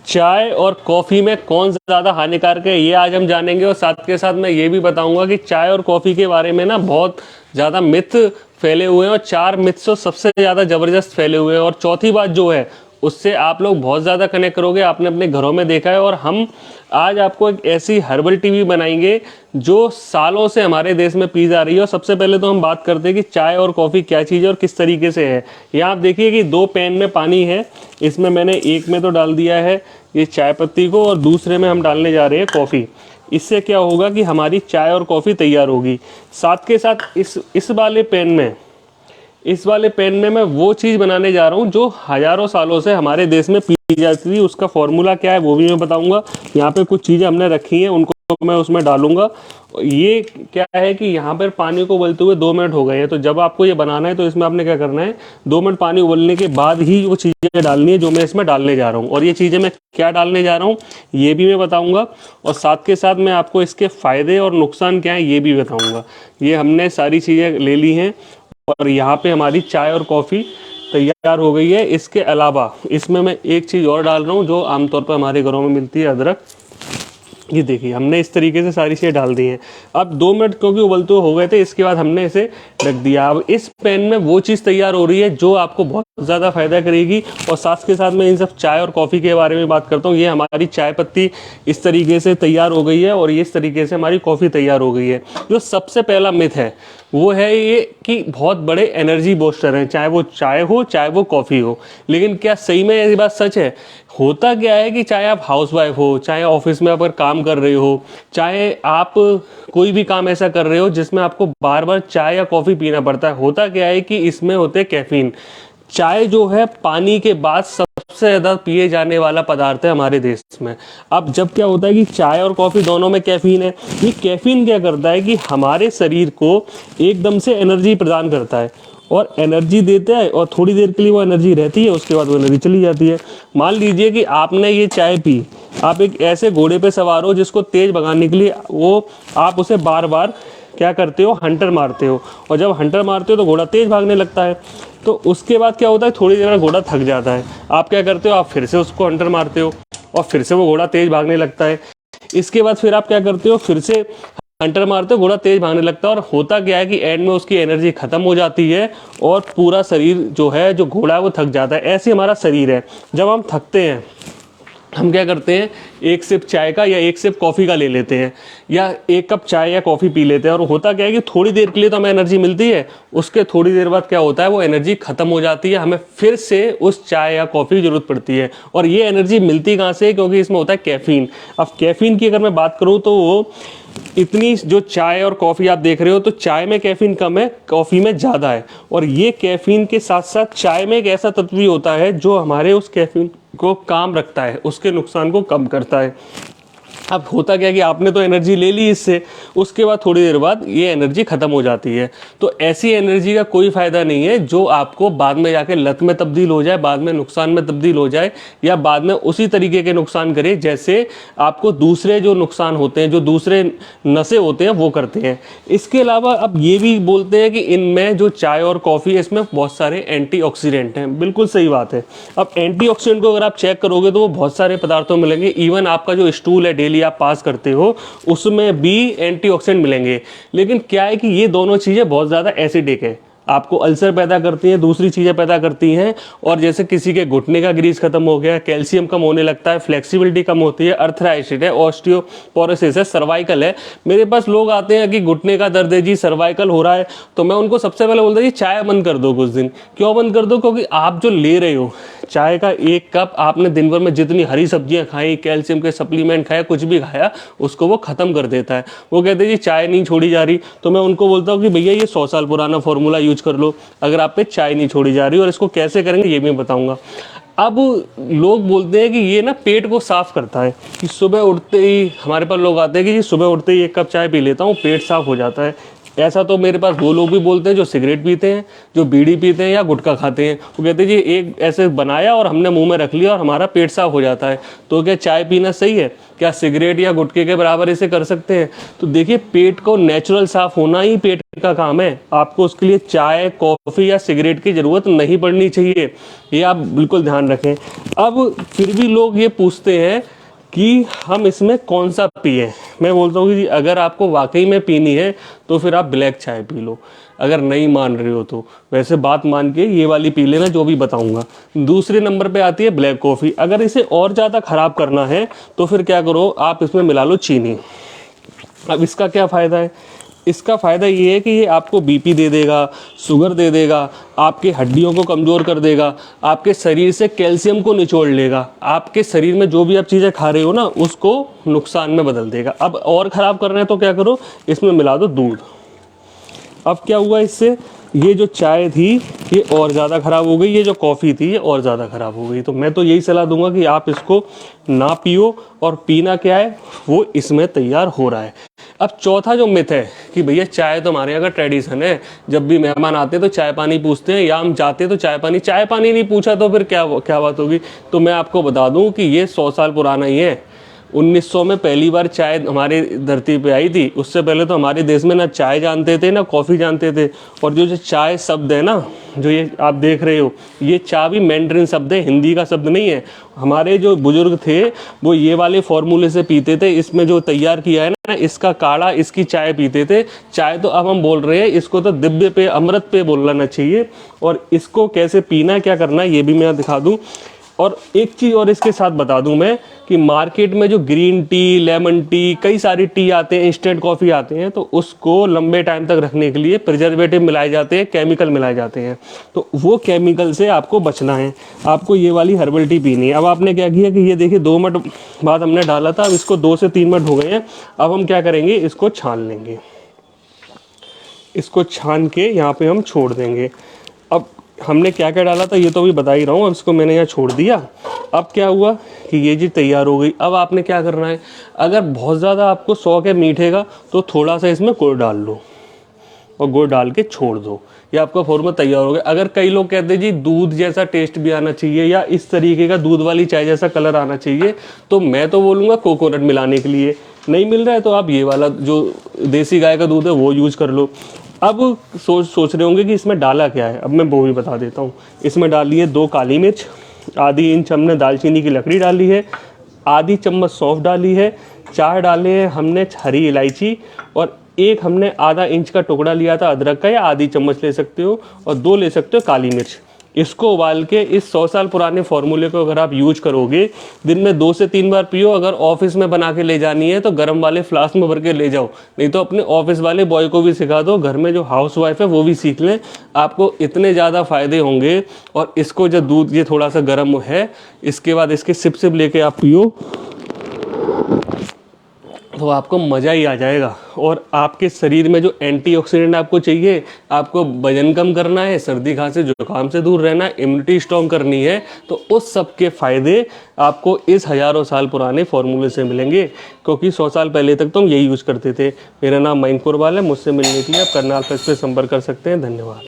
चाय और कॉफ़ी में कौन ज़्यादा हानिकारक है, ये आज हम जानेंगे। और साथ के साथ मैं ये भी बताऊंगा कि चाय और कॉफ़ी के बारे में ना बहुत ज़्यादा मिथ फैले हुए हैं, और 4 मिथ तो सबसे ज़्यादा ज़बरदस्त फैले हुए हैं। और चौथी बात जो है उससे आप लोग बहुत ज़्यादा कनेक्ट करोगे, आपने अपने घरों में देखा है। और हम आज आपको एक ऐसी हर्बल टी भी बनाएंगे जो सालों से हमारे देश में पी जा रही है। और सबसे पहले तो हम बात करते हैं कि चाय और कॉफ़ी क्या चीज़ है और किस तरीके से है। यहाँ आप देखिए कि 2 पैन में पानी है, इसमें मैंने एक में तो डाल दिया है ये चाय पत्ती को, और दूसरे में हम डालने जा रहे हैं कॉफ़ी। इससे क्या होगा कि हमारी चाय और कॉफ़ी तैयार होगी। साथ के साथ इस वाले पैन में मैं वो चीज़ बनाने जा रहा हूँ जो हज़ारों सालों से हमारे देश में पी जाती थी। उसका फॉर्मूला क्या है वो भी मैं बताऊँगा। यहाँ पे कुछ चीज़ें हमने रखी हैं, उनको मैं उसमें डालूंगा। ये क्या है कि यहाँ पर पानी को उबलते हुए 2 मिनट हो गए हैं। तो जब आपको ये बनाना है तो इसमें आपने क्या करना है, 2 मिनट पानी उबलने के बाद ही वो चीज़ें डालनी है जो मैं इसमें डालने जा रहा हूँ। और ये चीज़ें मैं क्या डालने जा रहा हूँ ये भी मैं बताऊँगा। और साथ के साथ मैं आपको इसके फ़ायदे और नुकसान क्या हैं ये भी बताऊँगा। ये हमने सारी चीज़ें ले ली हैं, और यहाँ पे हमारी चाय और कॉफ़ी तैयार हो गई है। इसके अलावा इसमें मैं एक चीज़ और डाल रहा हूँ जो आमतौर पर हमारे घरों में मिलती है, अदरक। ये देखिए हमने इस तरीके से सारी चीज़ें डाल दी हैं। अब 2 मिनट क्योंकि उबलते हो गए थे, इसके बाद हमने इसे रख दिया। अब इस पैन में वो चीज़ तैयार हो रही है जो आपको बहुत ज़्यादा फायदा करेगी। और साथ के साथ मैं इन सब चाय और कॉफ़ी के बारे में बात करता हूँ। ये हमारी चाय पत्ती इस तरीके से तैयार हो गई है, और ये इस तरीके से हमारी कॉफ़ी तैयार हो गई है। जो सबसे पहला मिथ है वो है ये कि बहुत बड़े एनर्जी बूस्टर हैं, चाहे वो चाय हो चाहे वो कॉफ़ी हो। लेकिन क्या सही में ऐसी बात सच है? होता क्या है कि चाहे आप हाउसवाइफ हो, चाहे ऑफिस में अगर काम कर रहे हो, चाहे आप कोई भी काम ऐसा कर रहे हो जिसमें आपको बार बार चाय या कॉफ़ी पीना पड़ता है, होता क्या है कि इसमें होते हैं कैफीन। चाय जो है पानी के बाद सबसे ज़्यादा पिए जाने वाला पदार्थ है हमारे देश में। अब जब क्या होता है कि चाय और कॉफ़ी दोनों में कैफीन है, ये कैफीन क्या करता है कि हमारे शरीर को एकदम से एनर्जी प्रदान करता है, और एनर्जी देता है, और थोड़ी देर के लिए वो एनर्जी रहती है, उसके बाद वो एनर्जी चली जाती है। मान लीजिए कि आपने ये चाय पी, आप एक ऐसे घोड़े पे सवार हो जिसको तेज़ भगाने के लिए वो आप उसे बार बार क्या करते हो, हंटर मारते हो। और जब हंटर मारते हो तो घोड़ा तेज़ भागने लगता है। तो उसके बाद क्या होता है, थोड़ी देर में घोड़ा थक जाता है। आप क्या करते हो, आप फिर से उसको हंटर मारते हो, और फिर से वो घोड़ा तेज़ भागने लगता है। इसके बाद फिर आप क्या करते हो, फिर से हंटर मारते हो, घोड़ा तेज भागने लगता है। और होता क्या है कि एंड में उसकी एनर्जी खत्म हो जाती है, और पूरा शरीर जो है, जो घोड़ा है वो थक जाता है। ऐसे हमारा शरीर है। जब हम थकते हैं हम क्या करते हैं, एक सिप चाय का या एक सिप कॉफ़ी का ले लेते हैं, या एक कप चाय या कॉफ़ी पी लेते हैं। और होता क्या है कि थोड़ी देर के लिए तो हमें एनर्जी मिलती है, उसके थोड़ी देर बाद क्या होता है, वो एनर्जी ख़त्म हो जाती है, हमें फिर से उस चाय या कॉफ़ी की ज़रूरत पड़ती है। और ये एनर्जी मिलती कहाँ से, क्योंकि इसमें होता है कैफ़ीन। अब कैफ़ीन की अगर मैं बात करूँ तो वो इतनी, जो चाय और कॉफ़ी आप देख रहे हो तो चाय में कैफ़ीन कम है, कॉफ़ी में ज़्यादा है। और ये कैफ़ीन के साथ साथ चाय में एक ऐसा तत्व भी होता है जो हमारे उस कैफ़ीन को काम रखता है, उसके नुकसान को कम करता है। अब होता क्या है कि आपने तो एनर्जी ले ली इससे, उसके बाद थोड़ी देर बाद ये एनर्जी खत्म हो जाती है। तो ऐसी एनर्जी का कोई फ़ायदा नहीं है जो आपको बाद में जाके लत में तब्दील हो जाए, बाद में नुकसान में तब्दील हो जाए, या बाद में उसी तरीके के नुकसान करे जैसे आपको दूसरे जो नुकसान होते हैं, जो दूसरे नशे होते हैं वो करते हैं। इसके अलावा अब ये भी बोलते हैं कि इनमें जो चाय और कॉफ़ी है इसमें बहुत सारे एंटीऑक्सीडेंट हैं। बिल्कुल सही बात है। अब एंटीऑक्सीडेंट को अगर आप चेक करोगे तो वो बहुत सारे पदार्थों में मिलेंगे। इवन आपका जो स्टूल है डेली आप पास करते हो उसमें भी एंटीऑक्सीडेंट मिलेंगे। लेकिन क्या है कि ये दोनों चीज़ें बहुत ज़्यादा एसिडिक है, आपको अल्सर पैदा करती हैं, दूसरी चीज़ें पैदा करती हैं। और जैसे किसी के घुटने का ग्रीस खत्म हो गया, कैल्शियम कम होने लगता है, फ्लेक्सिबिलिटी कम होती है, अर्थराइटिस है, ऑस्टियोपोरोसिस है, सर्वाइकल है। मेरे पास लोग आते हैं कि घुटने का दर्द है जी, सर्वाइकल हो रहा है, तो मैं उनको सबसे पहले बोलता हूँ कि चाय बंद कर दो कुछ दिन। क्यों बंद कर दो? क्योंकि आप जो ले रहे हो चाय का 1 कप, आपने दिन भर में जितनी हरी सब्जियां खाई, कैल्शियम के सप्लीमेंट खाया, कुछ भी खाया, उसको वो खत्म कर देता है। वो कहते हैं जी चाय नहीं छोड़ी जा रही, तो मैं उनको बोलता हूँ कि भैया ये 100 साल पुराना फॉर्मूला यूज कर लो अगर आप पे चाय नहीं छोड़ी जा रही। और इसको कैसे करेंगे ये भी बताऊंगा। अब लोग बोलते हैं कि ये ना पेट को साफ करता है, कि सुबह उठते ही हमारे पास लोग आते हैं कि जी सुबह उठते ही 1 कप चाय पी लेता हूँ, पेट साफ हो जाता है। ऐसा तो मेरे पास वो लोग भी बोलते हैं जो सिगरेट पीते हैं, जो बीड़ी पीते हैं या गुटखा खाते हैं। वो कहते हैं जी एक ऐसे बनाया और हमने मुंह में रख लिया और हमारा पेट साफ हो जाता है। तो क्या चाय पीना सही है? क्या सिगरेट या गुटखे के बराबर इसे कर सकते हैं? तो देखिए, पेट को नेचुरल साफ होना ही पेट का काम है। आपको उसके लिए चाय, कॉफ़ी या सिगरेट की ज़रूरत नहीं पड़नी चाहिए, ये आप बिल्कुल ध्यान रखें। अब फिर भी लोग ये पूछते हैं कि हम इसमें कौन सा पिए। मैं बोलता हूँ कि अगर आपको वाकई में पीनी है तो फिर आप ब्लैक चाय पी लो, अगर नहीं मान रहे हो तो। वैसे बात मान के ये वाली पी लेना जो भी बताऊंगा। दूसरे नंबर पे आती है ब्लैक कॉफ़ी। अगर इसे और ज़्यादा ख़राब करना है तो फिर क्या करो, आप इसमें मिला लो चीनी। अब इसका क्या फ़ायदा है? इसका फ़ायदा ये है कि ये आपको बीपी दे देगा, शुगर दे देगा, आपके हड्डियों को कमज़ोर कर देगा, आपके शरीर से कैल्शियम को निचोड़ लेगा, आपके शरीर में जो भी आप चीज़ें खा रहे हो ना उसको नुकसान में बदल देगा। अब और ख़राब करना है तो क्या करो, इसमें मिला दो दूध। अब क्या हुआ इससे, ये जो चाय थी ये और ज़्यादा ख़राब हो गई, ये जो कॉफ़ी थी ये और ज़्यादा ख़राब हो गई। तो मैं तो यही सलाह दूंगा कि आप इसको ना पियो, और पीना क्या है वो इसमें तैयार हो रहा है। अब चौथा जो मिथ है कि भैया चाय तो हमारे यहाँ का ट्रेडिशन है, जब भी मेहमान आते हैं तो चाय पानी पूछते हैं, या हम जाते तो चाय पानी नहीं पूछा तो फिर क्या बात होगी। तो मैं आपको बता दूं कि ये 100 साल पुराना ही है। 1900 में पहली बार चाय हमारे धरती पे आई थी। उससे पहले तो हमारे देश में ना चाय जानते थे ना कॉफ़ी जानते थे। और जो चाय शब्द है ना, जो ये आप देख रहे हो, ये चा भी मैंड्रिन शब्द है, हिंदी का शब्द नहीं है। हमारे जो बुजुर्ग थे वो ये वाले फॉर्मूले से पीते थे। इसमें जो तैयार किया है ना, इसका काढ़ा, इसकी चाय पीते थे। चाय तो अब हम बोल रहे हैं, इसको तो दिव्य पे, अमृत पे बोलना चाहिए। और इसको कैसे पीना, क्या करना है, ये भी मैं दिखा दूँ। और एक चीज़ और इसके साथ बता दूं मैं कि मार्केट में जो ग्रीन टी, लेमन टी, कई सारी टी आते हैं, इंस्टेंट कॉफ़ी आते हैं, तो उसको लंबे टाइम तक रखने के लिए प्रिजर्वेटिव मिलाए जाते हैं, केमिकल मिलाए जाते हैं। तो वो केमिकल से आपको बचना है, आपको ये वाली हर्बल टी पीनी है। अब आपने क्या किया कि ये देखिए 2 मिनट बाद हमने डाला था, अब इसको 2 से 3 मिनट हो गए हैं। अब हम क्या करेंगे, इसको छान लेंगे। इसको छान के यहाँ पे हम छोड़ देंगे। अब हमने क्या क्या डाला था ये तो अभी बता ही रहा हूँ। अब इसको मैंने यहाँ छोड़ दिया। अब क्या हुआ कि ये चीज़ तैयार हो गई। अब आपने क्या करना है, अगर बहुत ज़्यादा आपको शौक है मीठे का तो थोड़ा सा इसमें गुड़ डाल लो और गुड़ डाल के छोड़ दो, ये आपका फॉर्मूला तैयार हो गया। अगर कई लोग कहते हैं जी दूध जैसा टेस्ट भी आना चाहिए या इस तरीके का दूध वाली चाय जैसा कलर आना चाहिए, तो मैं तो बोलूँगा कोकोनट मिलाने के लिए। नहीं मिल रहा है तो आप ये वाला जो देसी गाय का दूध है वो यूज़ कर लो। अब सोच रहे होंगे कि इसमें डाला क्या है, अब मैं वो भी बता देता हूँ। इसमें डाली है 2 काली मिर्च, आधी इंच हमने दालचीनी की लकड़ी डाली है, आधी चम्मच सौंफ डाली है, 4 डाले हैं हमने हरी इलायची, और 1 हमने आधा इंच का टुकड़ा लिया था अदरक का, या आधी चम्मच ले सकते हो, और 2 ले सकते हो काली मिर्च। इसको उबाल के इस 100 साल पुराने फॉर्मूले को अगर आप यूज करोगे, दिन में 2 से 3 बार पियो। अगर ऑफिस में बना के ले जानी है तो गर्म वाले फ्लास्क में भर के ले जाओ, नहीं तो अपने ऑफिस वाले बॉय को भी सिखा दो, घर में जो हाउस वाइफ है वो भी सीख लें। आपको इतने ज़्यादा फायदे होंगे। और इसको जब दूध ये थोड़ा सा गर्म है, इसके बाद इसके सिप सिप लेके आप पियो तो आपको मज़ा ही आ जाएगा। और आपके शरीर में जो एंटीऑक्सीडेंट आपको चाहिए, आपको वजन कम करना है, सर्दी खांसी जुकाम से दूर रहना है, इम्यूनिटी स्ट्रॉन्ग करनी है, तो उस सब के फ़ायदे आपको इस हज़ारों साल पुराने फॉर्मूले से मिलेंगे। क्योंकि 100 साल पहले तक तो हम यही यूज़ करते थे। मेरा नाम मयंक पुरवाल है। मुझसे मिलने के लिए आप करनाल प्रेस पे संपर्क कर सकते हैं। धन्यवाद।